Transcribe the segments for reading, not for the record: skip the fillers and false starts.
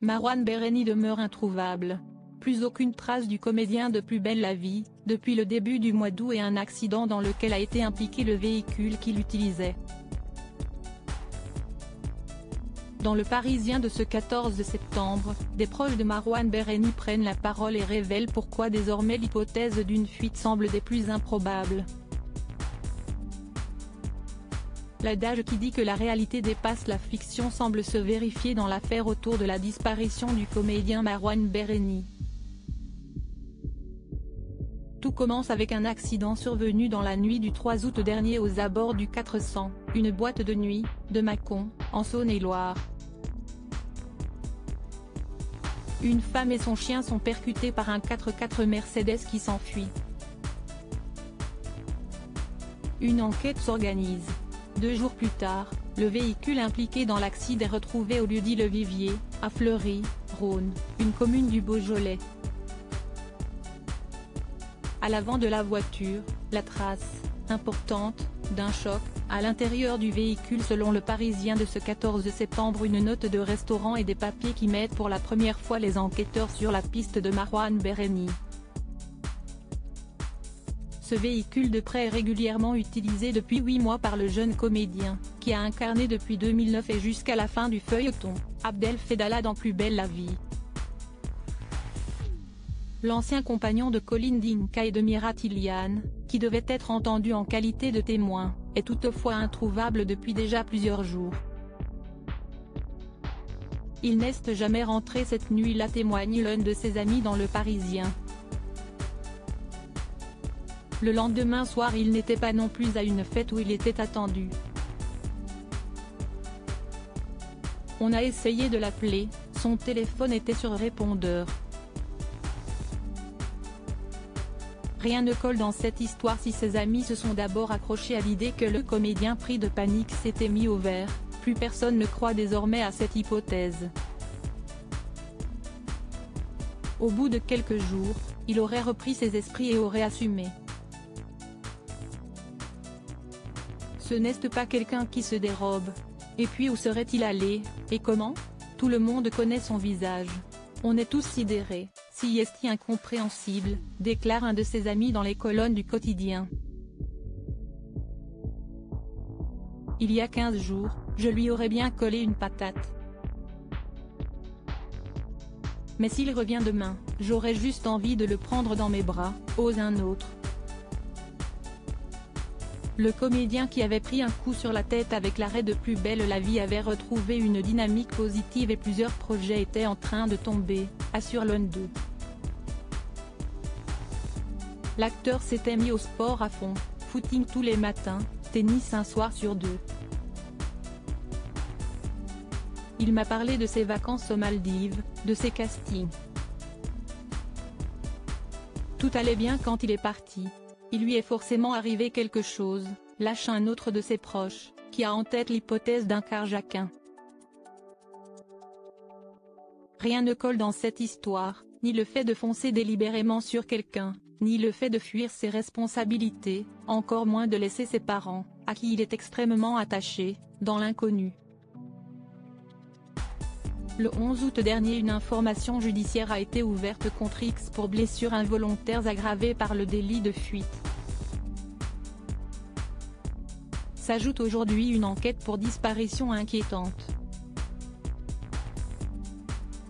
Marouane Bereni demeure introuvable. Plus aucune trace du comédien de Plus belle la vie, depuis le début du mois d'août et un accident dans lequel a été impliqué le véhicule qu'il utilisait. Dans Le Parisien de ce 14 septembre, des proches de Marouane Bereni prennent la parole et révèlent pourquoi désormais l'hypothèse d'une fuite semble des plus improbables. L'adage qui dit que la réalité dépasse la fiction semble se vérifier dans l'affaire autour de la disparition du comédien Marouane Bereni. Tout commence avec un accident survenu dans la nuit du 3 août dernier aux abords du 400, une boîte de nuit, de Mâcon, en Saône-et-Loire. Une femme et son chien sont percutés par un 4x4 Mercedes qui s'enfuit. Une enquête s'organise. 2 jours plus tard, le véhicule impliqué dans l'accident est retrouvé au lieu-dit Le Vivier, à Fleury, Rhône, une commune du Beaujolais. À l'avant de la voiture, la trace, importante, d'un choc, à l'intérieur du véhicule selon Le Parisien de ce 14 septembre une note de restaurant et des papiers qui mettent pour la première fois les enquêteurs sur la piste de Marouane Bereni. Ce véhicule de prêt est régulièrement utilisé depuis 8 mois par le jeune comédien, qui a incarné depuis 2009 et jusqu'à la fin du feuilleton, Abdel Fedala dans Plus belle la vie. L'ancien compagnon de Colline Dinka et de Mira Tiliane, qui devait être entendu en qualité de témoin, est toutefois introuvable depuis déjà plusieurs jours. Il n'est jamais rentré cette nuit-là, témoigne l'un de ses amis dans Le Parisien. Le lendemain soir il n'était pas non plus à une fête où il était attendu. On a essayé de l'appeler, son téléphone était sur répondeur. Rien ne colle dans cette histoire si ses amis se sont d'abord accrochés à l'idée que le comédien pris de panique s'était mis au vert, plus personne ne croit désormais à cette hypothèse. Au bout de quelques jours, il aurait repris ses esprits et aurait assumé. Ce n'est pas quelqu'un qui se dérobe. Et puis où serait-il allé, et comment? Tout le monde connaît son visage. On est tous sidérés, si est incompréhensible, déclare un de ses amis dans les colonnes du quotidien. Il y a 15 jours, je lui aurais bien collé une patate. Mais s'il revient demain, j'aurais juste envie de le prendre dans mes bras, ose un autre. Le comédien qui avait pris un coup sur la tête avec l'arrêt de Plus belle la vie avait retrouvé une dynamique positive et plusieurs projets étaient en train de tomber, assure l'un d'eux. L'acteur s'était mis au sport à fond, footing tous les matins, tennis un soir sur 2. Il m'a parlé de ses vacances aux Maldives, de ses castings. Tout allait bien quand il est parti. Il lui est forcément arrivé quelque chose, lâche un autre de ses proches, qui a en tête l'hypothèse d'un carjacking. Rien ne colle dans cette histoire, ni le fait de foncer délibérément sur quelqu'un, ni le fait de fuir ses responsabilités, encore moins de laisser ses parents, à qui il est extrêmement attaché, dans l'inconnu. Le 11 août dernier une information judiciaire a été ouverte contre X pour blessures involontaires aggravées par le délit de fuite. S'ajoute aujourd'hui une enquête pour disparition inquiétante.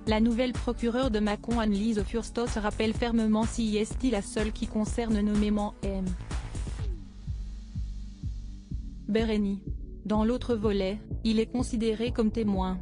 La nouvelle procureure de Mâcon Anne-Lise Furstos rappelle fermement si est la seule qui concerne nommément M. Bereni. Dans l'autre volet, il est considéré comme témoin.